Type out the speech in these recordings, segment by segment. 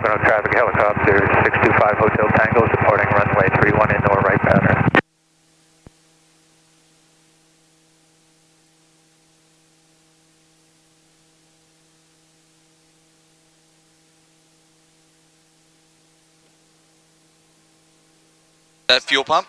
Pocono traffic helicopter 625 Hotel Tango supporting runway 31 indoor right pattern. That fuel pump?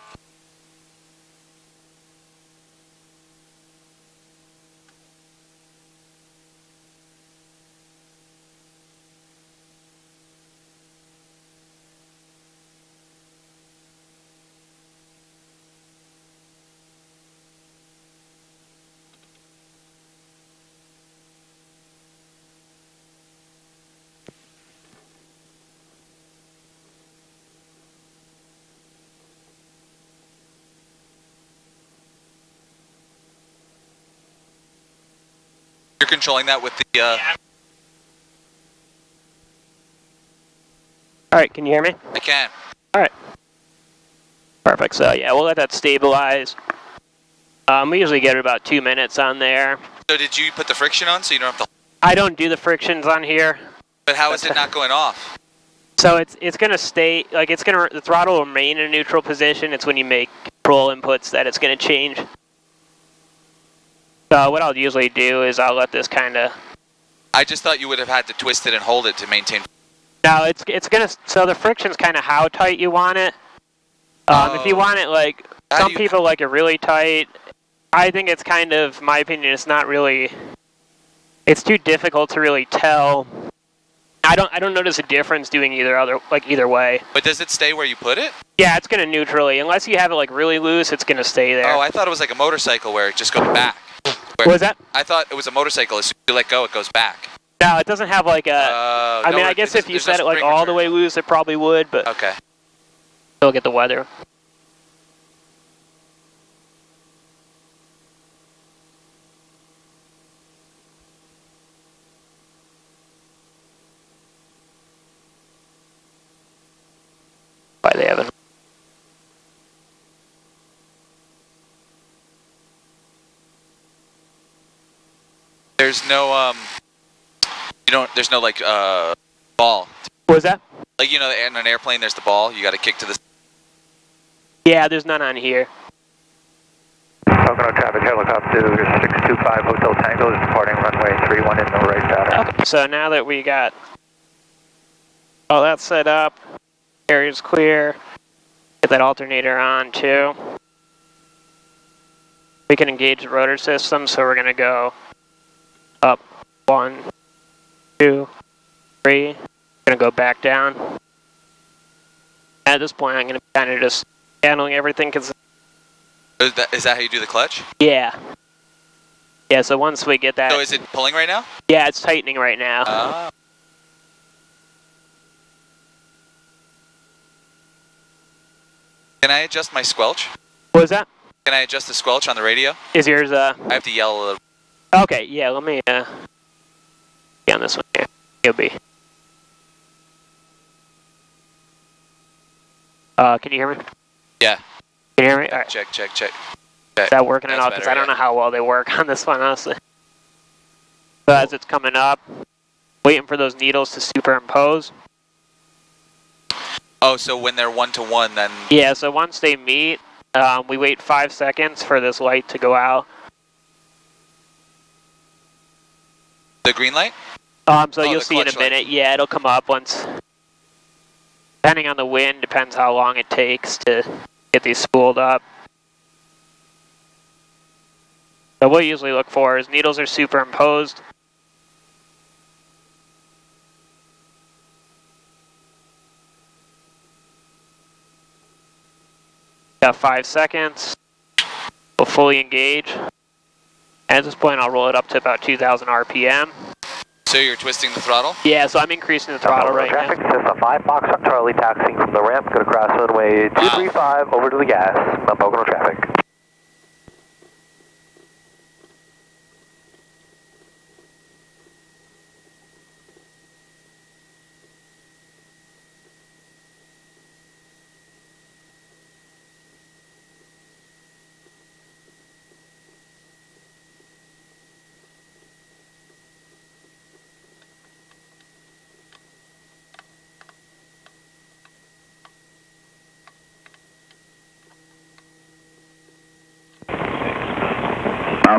You're controlling that with the, Alright, can you hear me? I can. Alright. Perfect, so yeah, we'll let that stabilize. We usually get about 2 minutes on there. So did you put the friction on so you don't have to... I don't do the frictions on here. But how is it not going off? So it's gonna stay, like the throttle will remain in a neutral position. It's when you make control inputs that it's gonna change. So what I'll usually do is I'll let this kinda... I just thought you would have had to twist it and hold it to maintain... No, it's gonna, so the friction's kinda how tight you want it. If you want it like, some people like it really tight. I think it's kind of, my opinion, it's not really, it's too difficult to really tell. I don't notice a difference doing either way. But does it stay where you put it? Yeah, it's gonna neutrally. Unless you have it like really loose, it's gonna stay there. Oh, I thought it was like a motorcycle where it just goes back. What was that? I thought it was a motorcycle. As soon as you let go, it goes back. No, it doesn't have like a, I mean, I guess if you set it like all the way loose, it probably would, but... Okay. Still get the weather. Why they haven't. There's no there's no like ball. What was that? Like, you know, in an airplane there's the ball, you gotta kick to the... Yeah, there's none on here. Pocono traffic helicopter 625 Hotel Tango is departing runway 31 in no right pattern. Okay, so now that we got all that set up, area's clear, get that alternator on too. We can engage the rotor system, so we're gonna go up 1, 2, 3. Gonna go back down. At this point, I'm gonna be kind of just handling everything because. Is that how you do the clutch? Yeah. Yeah. So once we get that. So is it pulling right now? Yeah, it's tightening right now. Oh. Can I adjust my squelch? What was that? Can I adjust the squelch on the radio? Is yours I have to yell a little. Okay. Yeah. Let me be on this one here. It'll be. Can you hear me? Yeah. Can you hear me? All right. Check. Is that working at all? Because I don't know how well they work on this one, honestly. So as it's coming up, waiting for those needles to superimpose. Oh, so when they're 1 to 1, then... Yeah, so once they meet, we wait 5 seconds for this light to go out. The green light? So you'll see in a minute. Light. Yeah, it'll come up once... Depending on the wind, depends how long it takes to get these spooled up. So what we usually look for is needles are superimposed. Got 5 seconds. We'll fully engage. At this point, I'll roll it up to about 2,000 RPM. So you're twisting the throttle? Yeah, so I'm increasing the throttle right now. Traffic, Cessna 5 Foxtrot Charlie taxiing from the ramp, going to cross runway 235 over to the gas. Pocono traffic.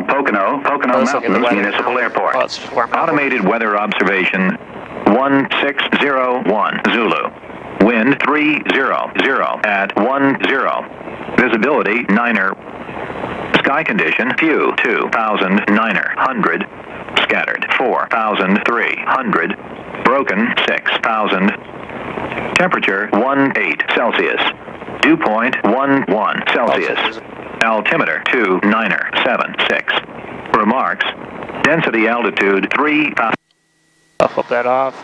Pocono Let's look at the Mountains weather Municipal now. Airport. Oh, it's warming up. Automated weather observation 1601 Zulu. Wind 300 at 10. Visibility 9er. Sky condition few 2,000 900. Scattered 4,300. Broken 6,000. Temperature 18 Celsius. Dew point 11 Celsius. Altimeter 2976. Remarks. Density altitude 3,000. I'll flip that off.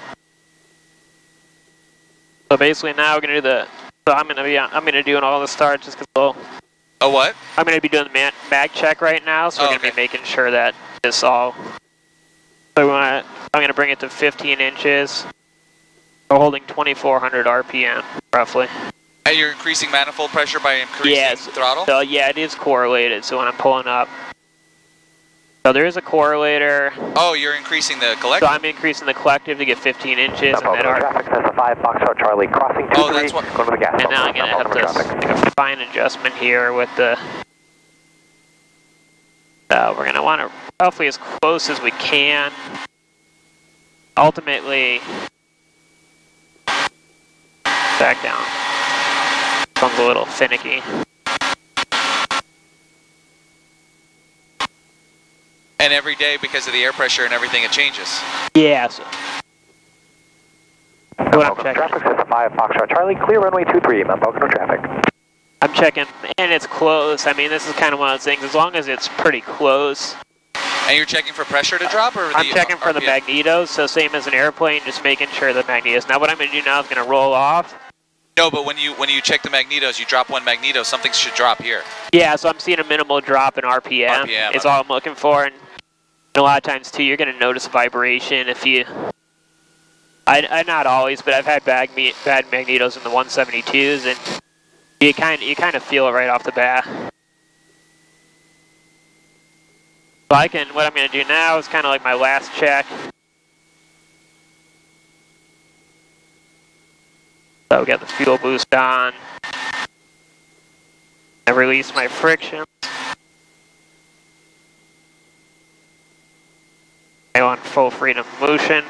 So basically now we're gonna do I'm gonna do all the starts just because Oh, what? I'm gonna be doing the mag check right now, so we're gonna be making sure that this all. So I'm gonna bring it to 15 inches. We're holding 2,400 RPM roughly. And you're increasing manifold pressure by increasing throttle? So yeah, it is correlated. So when I'm pulling up, so there is a correlator. Oh, you're increasing the collective? So I'm increasing the collective to get 15 inches. And then traffic says a 5 Foxtrot Charlie crossing 23. that's what. Going to the gas. And now I'm gonna have to make a fine adjustment here with the. We're gonna want to roughly as close as we can. Ultimately, back down. Comes a little finicky. And every day, because of the air pressure and everything, it changes. Yeah. So. What I'm checking. Traffic says a 5 Foxtrot Charlie, clear runway 23, Mount Pocono traffic. I'm checking, and it's close. I mean, this is kind of one of those things. As long as it's pretty close. And you're checking for pressure to drop, or I'm checking for the magnetos. So same as an airplane, just making sure the magnetos. Now what I'm going to do now is going to roll off. No, but when you check the magnetos, you drop one magneto, something should drop here. Yeah, so I'm seeing a minimal drop in RPM. It's all I'm looking for, and a lot of times too, you're going to notice vibration if you. I not always, but I've had bad magnetos in the 172s, and you kind of feel it right off the bat. So what I'm going to do now is kind of like my last check. So we got the fuel boost on. I release my friction. I want full freedom of motion.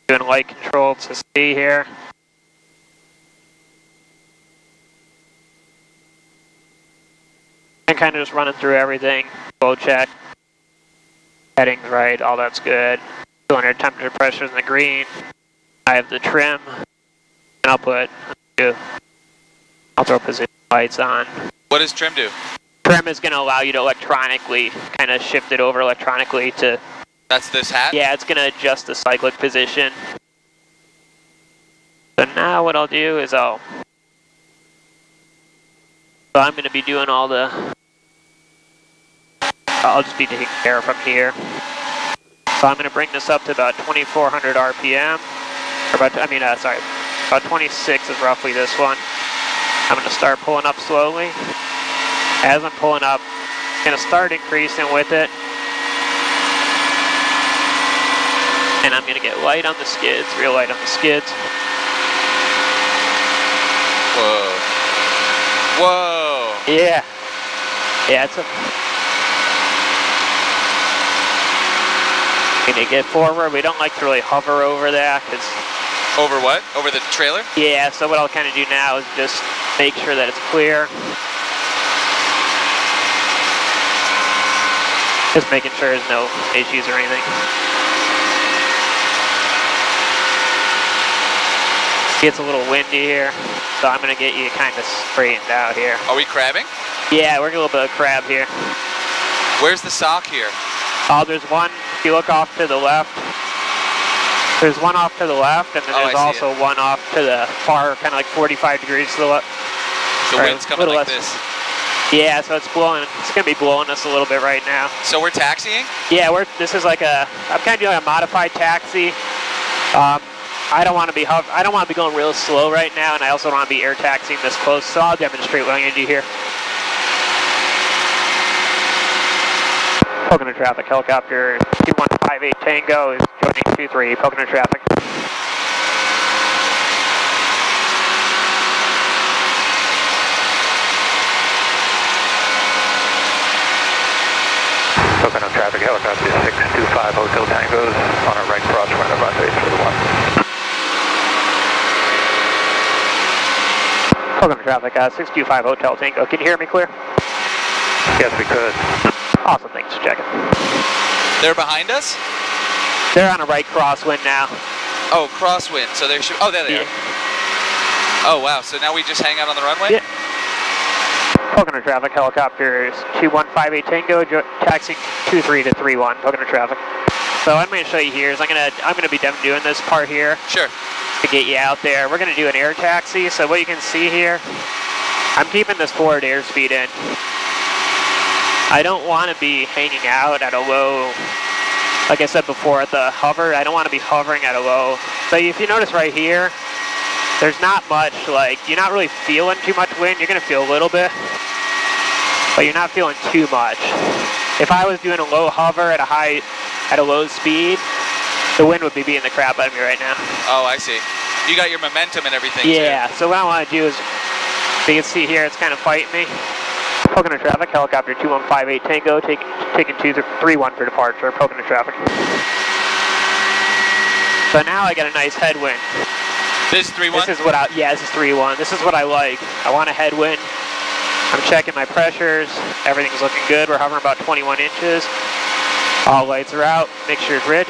Doing light control to see here. And kind of just running through everything. Full check. Heading's right, all that's good. Cylinder temperature pressure's in the green. I have the trim. And I'll throw position lights on. What does trim do? Trim is going to allow you to electronically kind of shift it over electronically to. That's this hat? Yeah, it's going to adjust the cyclic position. So now what I'll do is So I'm going to be doing all the. I'll just be taking care from here. So I'm going to bring this up to about 2,400 RPM. About 26 is roughly this one. I'm going to start pulling up slowly. As I'm pulling up, I'm going to start increasing with it. And I'm going to get light on the skids, real light on the skids. Whoa. Whoa. Yeah. Yeah, it's a. Going to get forward. We don't like to really hover over that because. Over what? Over the trailer? Yeah, so what I'll kind of do now is just make sure that it's clear. Just making sure there's no issues or anything. Gets a little windy here, so I'm going to get you kind of straightened out here. Are we crabbing? Yeah, we're getting a little bit of crab here. Where's the sock here? Oh, there's one. If you look off to the left, there's one off to the left, and then there's also one off to the far, kind of like 45 degrees to the left. The wind's coming like this. Yeah, so it's blowing. It's gonna be blowing us a little bit right now. So we're taxiing? Yeah, this is like I'm kind of doing a modified taxi. I don't want to be going real slow right now, and I also don't want to be air taxiing this close. So I'll demonstrate what I'm gonna do here. Pocono traffic, helicopter 2158 Tango is joining 23, Pocono traffic. Pocono traffic, helicopter 625 Hotel Tangos on a right crosswind of runway 31. Program traffic, 625 Hotel Tango. Can you hear me clear? Yes, we could. Awesome, thanks for checking. They're behind us? They're on a right crosswind now. Oh, crosswind. So they should. Oh, there they are. Oh, wow. So now we just hang out on the runway? Yeah. Pocono traffic, helicopters 2158 Tango, taxiing 23 to 31, Pocono traffic. So I'm going to show you here is I'm going to be done doing this part here. Sure. To get you out there. We're going to do an air taxi. So what you can see here, I'm keeping this forward airspeed in. I don't want to be hanging out at a low, like I said before, at the hover. I don't want to be hovering at a low. So if you notice right here, there's not much, like, you're not really feeling too much wind. You're going to feel a little bit, but you're not feeling too much. If I was doing a low hover at a low speed, the wind would be beating the crap out of me right now. Oh, I see. You got your momentum and everything. Yeah, too. so what I want to do is, you can see here, it's kind of fighting me. Pocono traffic, helicopter 2158 Tango, taking 231 for departure, Pocono traffic. So now I got a nice headwind. This is 3-1? This is what this is 3-1. This is what I like. I want a headwind. I'm checking my pressures. Everything's looking good. We're hovering about 21 inches. All lights are out. Mixture is rich.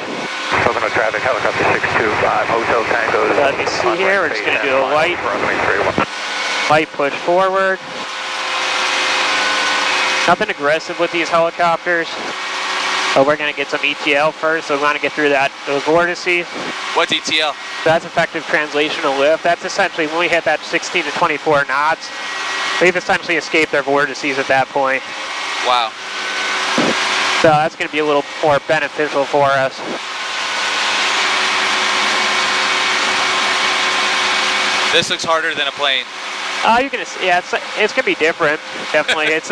Pocono traffic, helicopter 625 Hotel Tangos. So let me see here. We're just going to do a light push forward. Nothing aggressive with these helicopters. But we're going to get some ETL first, so we want to get through those vortices. What's ETL? That's effective translational lift. That's essentially when we hit that 16 to 24 knots, we've essentially escaped our vortices at that point. Wow. So that's going to be a little more beneficial for us. This looks harder than a plane. You're gonna see, yeah, it's gonna be different. Definitely, it's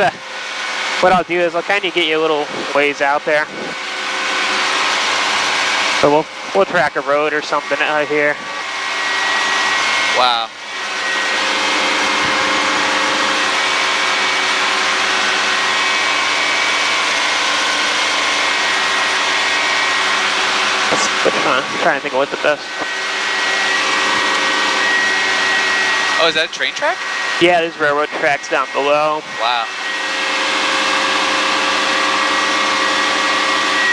what I'll do is I'll kind of get you a little ways out there. So we'll track a road or something out here. Wow. I'm trying to think of what the best. Oh, is that a train track? Yeah, there's railroad tracks down below. Wow.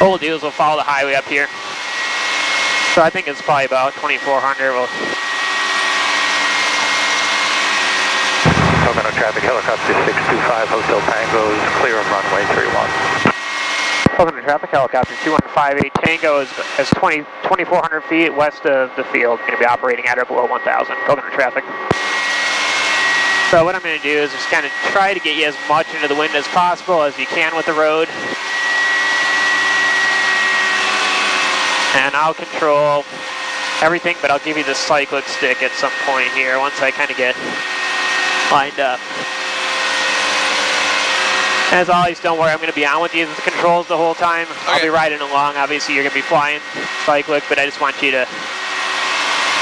What we'll do is we'll follow the highway up here. So I think it's probably about 2400. Pocono traffic, helicopter 625 Hotel Tangos, clear of runway 31. Pocono traffic, helicopter 2158 Tango is 2,400 feet west of the field. Going to be operating at or below 1,000. Pocono traffic. So what I'm going to do is just kind of try to get you as much into the wind as possible as you can with the road. And I'll control everything, but I'll give you the cyclic stick at some point here once I kind of get lined up. As always, don't worry, I'm going to be on with you with the controls the whole time. Okay. I'll be riding along. Obviously, you're going to be flying cyclic, but I just want you to,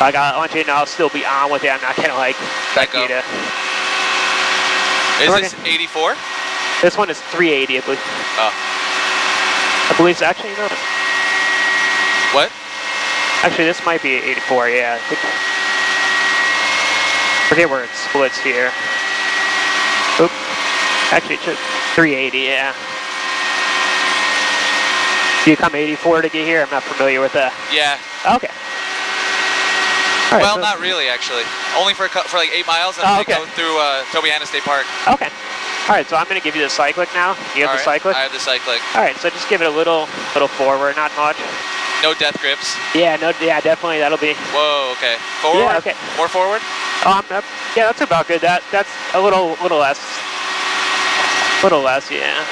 I want you to know I'll still be on with you. I'm not going to expect you to. Is this 84? This one is 380, I believe. Oh. I believe it's actually, no. What? Actually, this might be 84, yeah. Forget where it splits here. Oop. Actually, it's 380, yeah. Do you come 84 to get here? I'm not familiar with that. Yeah. Okay. All right, well, so not really, actually. Only for like 8 miles, and then go through Tobyhanna State Park. Okay. All right, so I'm going to give you the cyclic now. You have the cyclic? I have the cyclic. All right, so just give it a little forward, not much. No death grips. Yeah, yeah, definitely. That'll be. Whoa. Okay. Forward. Yeah. Okay. More forward. Yeah, that's about good. That's a little less. Yeah.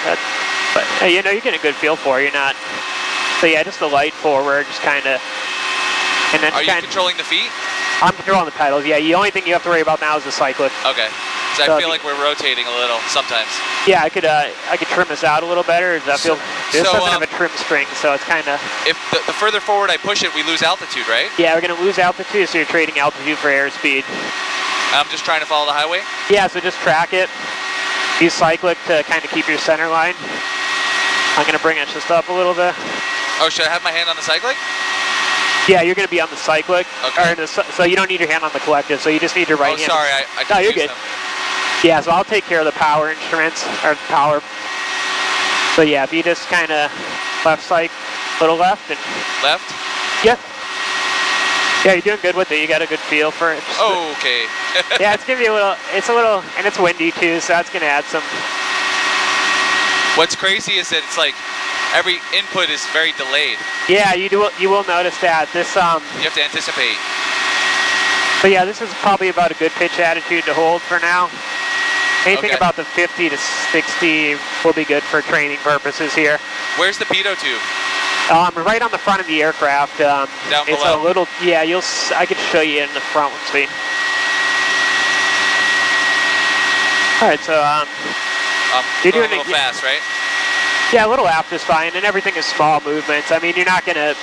But you know, you're getting a good feel for it. You're not. So yeah, just the light forward, just kind of. And then. Are you controlling the feet? I'm controlling the pedals. Yeah. The only thing you have to worry about now is the cyclic. Okay. So I feel like we're rotating a little sometimes. Yeah, I could trim this out a little better. Does that feel? This doesn't have a trim string, so it's kind of. If the further forward I push it, we lose altitude, right? Yeah, we're gonna lose altitude, so you're trading altitude for airspeed. I'm just trying to follow the highway? Yeah, so just track it. Use cyclic to kind of keep your center line. I'm gonna bring it just up a little bit. Oh, should I have my hand on the cyclic? Yeah, you're gonna be on the cyclic, Okay. or so you don't need your hand on the collective. So you just need your right Oh, hand. sorry, I No, you're confused good. them. Yeah, so I'll take care of the power instruments or power. So yeah, if you just kind of left cyc, little left and Left? yep. Yeah, you're doing good with it. You got a good feel for it. Just Okay. yeah, it's giving you a little. It's a little, and it's windy too, so that's gonna add some. What's crazy is that it's like every input is very delayed. Yeah, you will notice that this You have to anticipate. But yeah, this is probably about a good pitch attitude to hold for now. Anything Okay. about the 50 to 60 will be good for training purposes here. Where's the pitot tube? Right on the front of the aircraft. Down it's below? a little. Yeah, I could show you in the front. Let's see. All right, so you're Going doing a little fast, right? yeah, a little aft is fine, and everything is small movements. I mean, you're not gonna.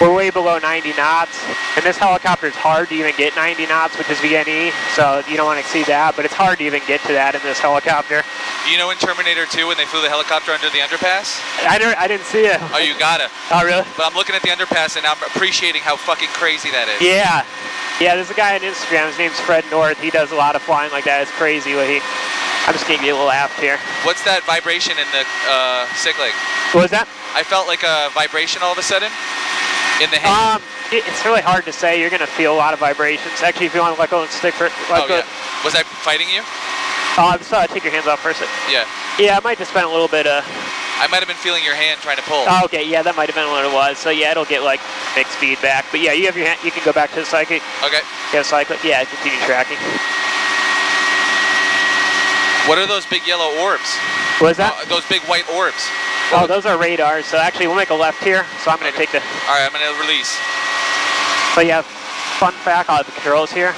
We're way below 90 knots, and this helicopter is hard to even get 90 knots, which is VNE, so you don't want to exceed that, but it's hard to even get to that in this helicopter. You know in Terminator 2 when they flew the helicopter under the underpass? I didn't see it. Oh, you gotta. Oh, really? But I'm looking at the underpass and I'm appreciating how fucking crazy that is. Yeah. Yeah, there's a guy on Instagram, his name's Fred North. He does a lot of flying like that. It's crazy what I'm just gonna get a little aft here. What's that vibration in the cyclic? What was that? I felt like a vibration all of a sudden in the hand. It's really hard to say. You're gonna feel a lot of vibrations. Actually, if you want to let go and stick for Yeah. Was I fighting you? Take your hands off first. Yeah. Yeah, I might just spend a little bit of. I might have been feeling your hand trying to pull. Oh, okay, yeah, that might have been what it was. So yeah, it'll get like mixed feedback. But yeah, you have your hand. You can go back to the cyclic. Okay. Yeah, cyclic. Yeah, continue tracking. What are those big yellow orbs? What is that? Those big white orbs. Oh, those are radars. So actually, we'll make a left here. So I'm gonna take the. All right, I'm gonna release. So yeah, fun fact, I'll have the controls here.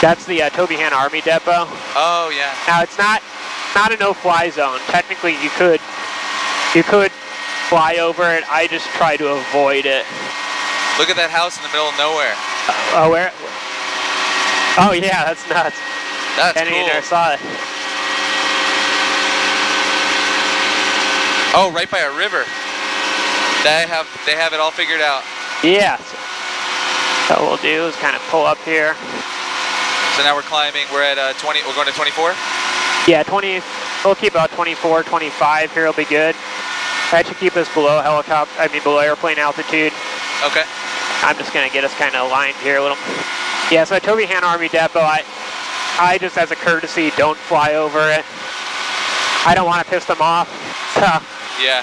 That's the Toby Han Army Depot. Oh yeah. Now it's not a no-fly zone. Technically, you could fly over it. I just try to avoid it. Look at that house in the middle of nowhere. Oh, where? Oh yeah, that's nuts. That's I cool. never saw it. Oh, right by a river. They have it all figured out. Yeah. So what we'll do is kind of pull up here. So now we're climbing. We're at 20. We're going to 24. Yeah, 20. We'll keep about 24, 25 here. Will be good. That should keep us below below airplane altitude. Okay. I'm just gonna get us kind of aligned here a little. Yeah. So Toby Han Army Depot. I just, as a courtesy, don't fly over it. I don't want to piss them off. So Yeah.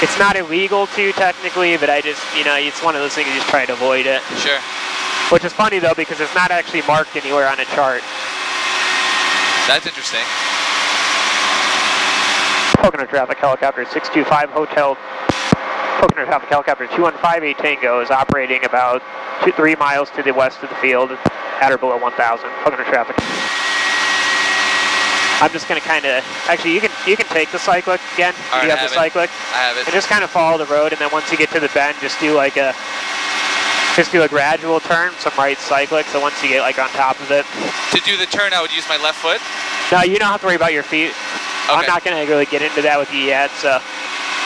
it's not illegal to technically, but I just, it's one of those things you just try to avoid it. Sure. Which is funny though, because it's not actually marked anywhere on a chart. That's interesting. Pocono traffic helicopter 625 Hotel. Pocono traffic helicopter 2158 Tango is operating about 3 miles to the west of the field, at or below 1,000. Pocono traffic. I'm just gonna kind of, actually, you can take the cyclic again. All right, you have the cyclic. I have it. And just kind of follow the road, and then once you get to the bend, just do a gradual turn, some right cyclic. So once you get like on top of it. To do the turn, I would use my left foot. No, you don't have to worry about your feet. Okay. I'm not gonna really get into that with you yet. So.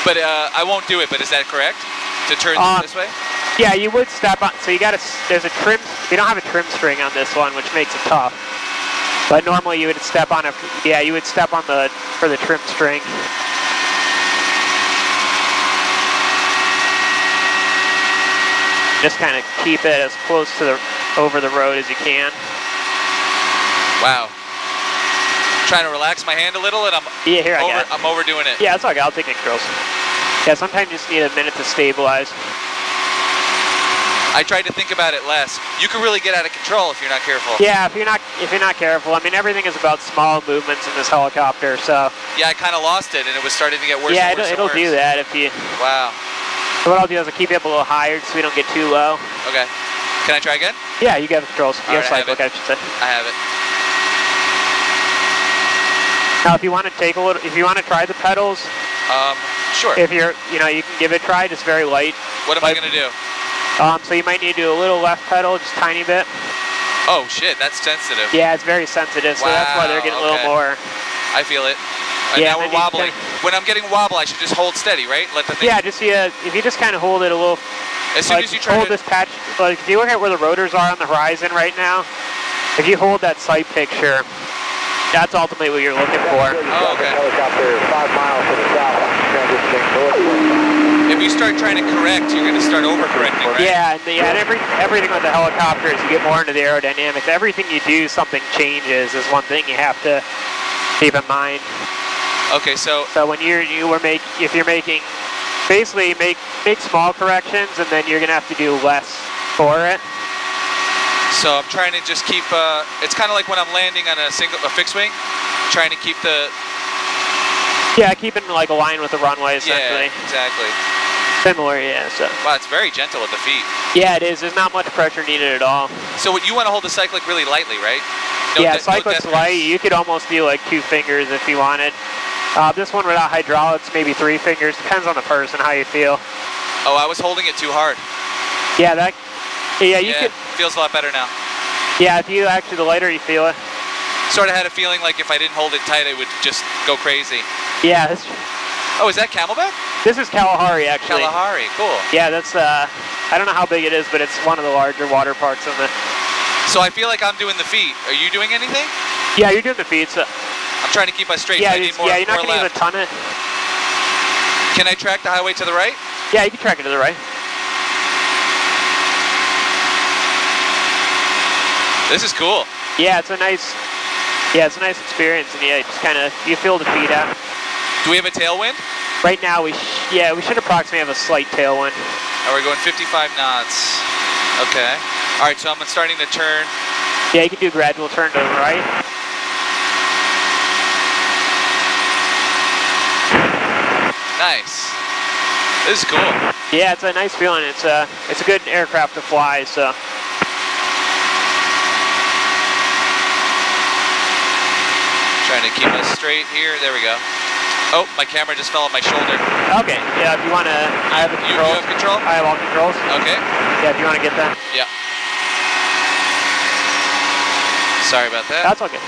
But I won't do it. But is that correct? To turn this way? Yeah, you would step on. So there's a trim. You don't have a trim string on this one, which makes it tough. But normally you would step on you would step on for the trim string. Just kind of keep it as close to over the road as you can. Wow. Trying to relax my hand a little, and I'm overdoing it. Yeah, it's okay. I'll take controls. Yeah, sometimes you just need a minute to stabilize. I tried to think about it less. You can really get out of control if you're not careful. Yeah, if you're not careful. I mean, everything is about small movements in this helicopter, so. Yeah, I kind of lost it, and it was starting to get worse. Yeah, and worse it'll do that if you. Wow. So what I'll do is I'll keep you up a little higher so we don't get too low. Okay. Can I try again? Yeah, you got the controls. All You have right, cyclic, I should say. I have it. Now, if you want to try the pedals. Sure. If you can give it a try, just very light. What am I gonna do? So you might need to do a little left pedal, just tiny bit. Oh shit, that's sensitive. Yeah, it's very sensitive, so that's why they're getting a little more. I feel it. And now we're wobbling. When I'm getting wobble, I should just hold steady, right? Let the thing. Yeah, just if you just kind of hold it a little. As soon as you try hold this patch, like if you look at where the rotors are on the horizon right now, if you hold that sight picture, that's ultimately what you're looking for. Oh, okay. Helicopter 5 miles to the south, transitioning northward. If you start trying to correct, you're going to start overcorrecting, right? Yeah, and everything with the helicopter, as you get more into the aerodynamics, everything you do, something changes is one thing you have to keep in mind. Okay, so when if you're making, basically make small corrections, and then you're gonna have to do less for it. So I'm trying to just keep. It's kind of like when I'm landing on a fixed wing, trying to keep the. Yeah, keeping like aligned with the runway essentially. Yeah, exactly. Similar, yeah. So. Wow, it's very gentle at the feet. Yeah, it is. There's not much pressure needed at all. So you want to hold the cyclic really lightly, right? Yeah, cyclic's light. You could almost do like 2 fingers if you wanted. This one without hydraulics, maybe 3 fingers. Depends on the person, how you feel. Oh, I was holding it too hard. Yeah, you could. Feels a lot better now. Yeah, if you actually, the lighter you feel it. Sort of had a feeling like if I didn't hold it tight, it would just go crazy. Yeah. Oh, is that Camelback? This is Kalahari, actually. Kalahari, cool. Yeah, that's, I don't know how big it is, but it's one of the larger water parks in the... So I feel like I'm doing the feet. Are you doing anything? Yeah, you're doing the feet, so... I'm trying to keep us straight. Yeah, I need more, you're not going to use a ton of... Can I track the highway to the right? Yeah, you can track it to the right. This is cool. Yeah, it's a nice experience, and yeah, just kind of, you feel the feet out. Do we have a tailwind? Right now, we should approximately have a slight tailwind. Oh, we're going 55 knots. Okay. All right, so I'm starting to turn. Yeah, you can do a gradual turn to the right. Nice. This is cool. Yeah, it's a nice feeling. It's a good aircraft to fly, so. Trying to keep us straight here. There we go. Oh, my camera just fell on my shoulder. Okay, yeah, if you want to, I have the controls. You have control? I have all controls. Okay. Yeah, if you want to get that. Yeah. Sorry about that. That's okay.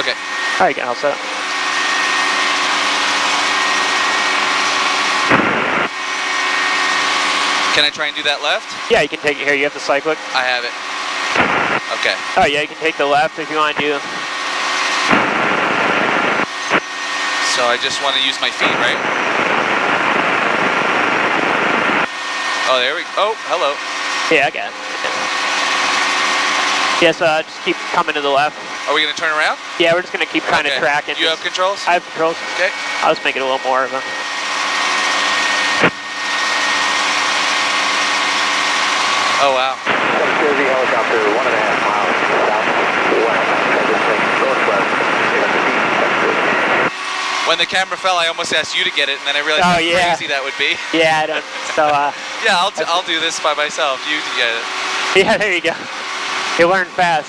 Okay. All right, I'll set up. Can I try and do that left? Yeah, you can take it here. You have the cyclic. I have it. Okay. Oh yeah, you can take the left if you want to do. So I just want to use my feet, right? Oh, there we go. Oh, hello. Yeah, I got it. Yes, just keep coming to the left. Are we going to turn around? Yeah, we're just going to keep trying to track it. You have controls? I have controls. Okay. I'll just make it a little more of a... Oh, wow. Jersey helicopter 1.5 miles southwest, northwest. When the camera fell, I almost asked you to get it, and then I realized how crazy that would be. Yeah, I don't. So. Yeah, I'll do this by myself. You get it. Yeah, there you go. You learn fast.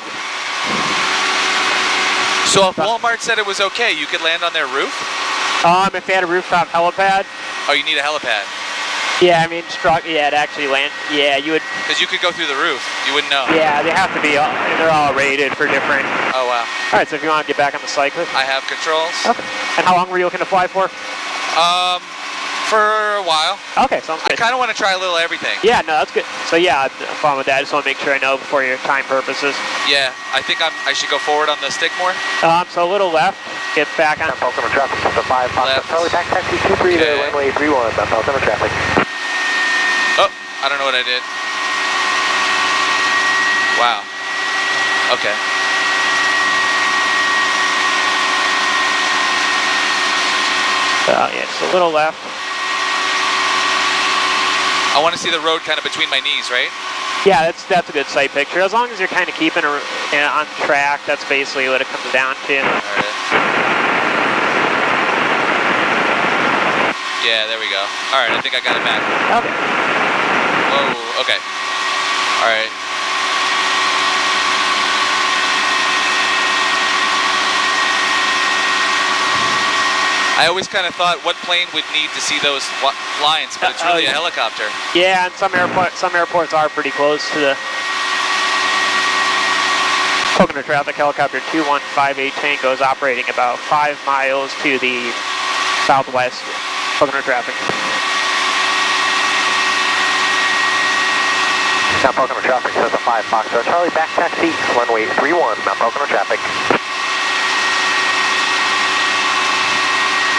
So if Walmart said it was okay, you could land on their roof? If they had a rooftop helipad. Oh, you need a helipad. Yeah, I mean, yeah, to actually land. Yeah, you would. Because you could go through the roof. You wouldn't know. Yeah, they have to be. They're all rated for different. Oh wow. All right, so if you want to get back on the cyclist. I have controls. Okay. And how long were you looking to fly for? For a while. Okay, sounds good. I kind of want to try a little everything. Yeah, no, that's good. So yeah, I'm fine with that. I just want to make sure I know before your time purposes. Yeah, I think I should go forward on the stick more. So a little left. Get back on. Bell summer traffic, 5 left. Taxi 23 to runway 31, Bell summer traffic. Oh, I don't know what I did. Wow. Okay. Yeah, just a little left. I want to see the road kind of between my knees, right? Yeah, that's a good sight picture. As long as you're kind of keeping on track, that's basically what it comes down to. All right. Yeah, there we go. All right, I think I got it back. Okay. Whoa, okay. All right. I always kind of thought what plane would need to see those lines, but it's really a helicopter. Yeah, and some airports are pretty close to the Pocono traffic helicopter 2158 Tango is operating about 5 miles to the southwest. Pocono traffic. Now Pocono traffic says a 5 Foxtrot Charlie, back taxi, runway 31, now Pocono traffic.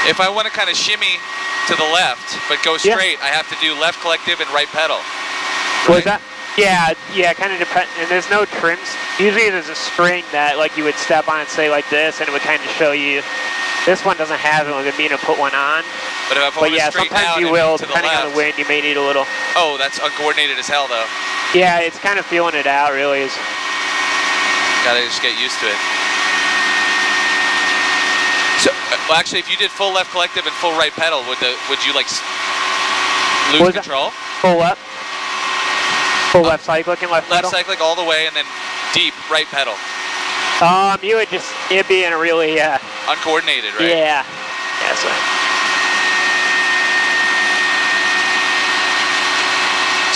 If I want to kind of shimmy to the left, but go straight, I have to do left collective and right pedal. What was that? Yeah, kind of depends. And there's no trims. Usually there's a string that like you would step on and say like this, and it would kind of show you. This one doesn't have it. It would mean to put one on. But if I put it straight sometimes down you will, to the depending left, on the wind, you may need a little. Oh, that's uncoordinated as hell, though. Yeah, it's kind of feeling it out, really. Gotta just get used to it. So, well, actually, if you did full left collective and full right pedal, would you like lose control? Full left. Full left cyclic and left pedal? Left cyclic all the way and then deep right pedal. You would it'd be in a really, uncoordinated, right? Yeah. Yeah, so.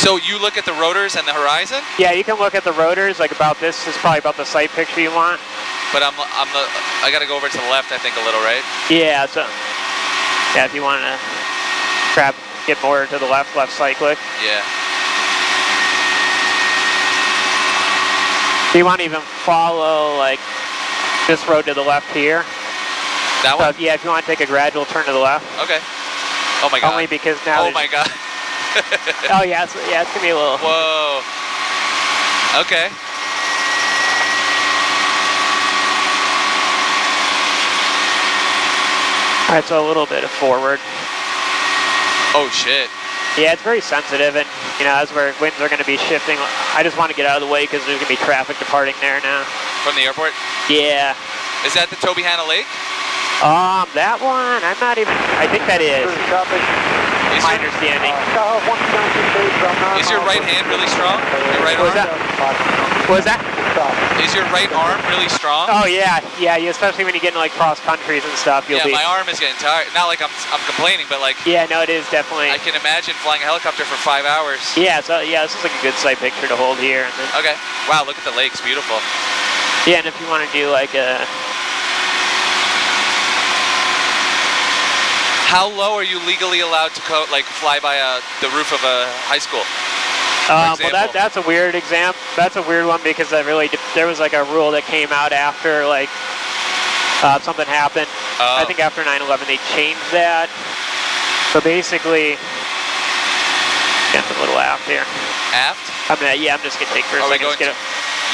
So you look at the rotors and the horizon? Yeah, you can look at the rotors, like about this is probably about the sight picture you want. But I gotta go over to the left, I think, a little, right? Yeah, so, yeah, if you want to get more to the left cyclic. Yeah. Do you want to even follow, like, this road to the left here? That one? Yeah, if you want to take a gradual turn to the left. Okay. Oh my God. Only because now oh my God. oh yeah, it's going to be a little. Whoa. Okay. All right, so a little bit of forward. Oh shit. Yeah, it's very sensitive, and you know, as where winds are going to be shifting, I just want to get out of the way because there's going to be traffic departing there now. From the airport? Yeah. Is that the Tobyhanna Lake? That one, I'm not even, I think that is. My understanding. Is your right hand really strong? Your right arm? What was that? Is your right arm really strong? Oh yeah, especially when you get into like cross countries and stuff. Yeah, my arm is getting tired. Not like I'm complaining, but like. Yeah, no, it is definitely. I can imagine flying a helicopter for 5 hours. Yeah, so yeah, this is like a good sight picture to hold here. And then, okay. Wow, look at the lakes, beautiful. Yeah, and if you want to do like a. How low are you legally allowed to fly by the roof of a high school? Well, that's a weird example. That's a weird one because there was like a rule that came out after like something happened. I think after 9/11 they changed that. So basically, get a little aft here. Aft? I'm just gonna take for a second.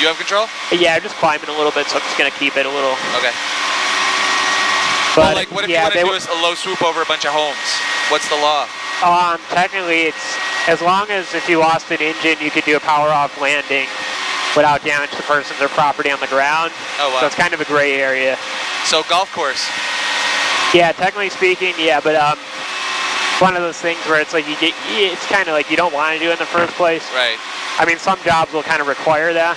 You have control? Yeah, I'm just climbing a little bit, so I'm just gonna keep it a little. Okay. But, well, like, what if you want to do a low swoop over a bunch of homes? What's the law? Technically, it's as long as if you lost an engine, you could do a power-off landing without damage to persons or property on the ground. Oh, wow. So it's kind of a gray area. So golf course? Yeah, technically speaking, yeah, but one of those things where it's like it's kind of like you don't want to do it in the first place. Right. I mean, some jobs will kind of require that.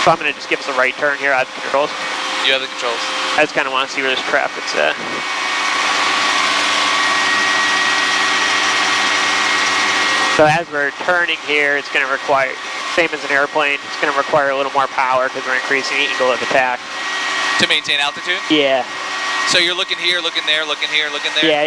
So I'm going to just give us a right turn here. I have the controls. You have the controls. I just kind of want to see where this traffic's at. So as we're turning here, it's going to require, same as an airplane, it's going to require a little more power because we're increasing the angle of attack. To maintain altitude? Yeah. So you're looking here, looking there, looking here, looking there? Yeah,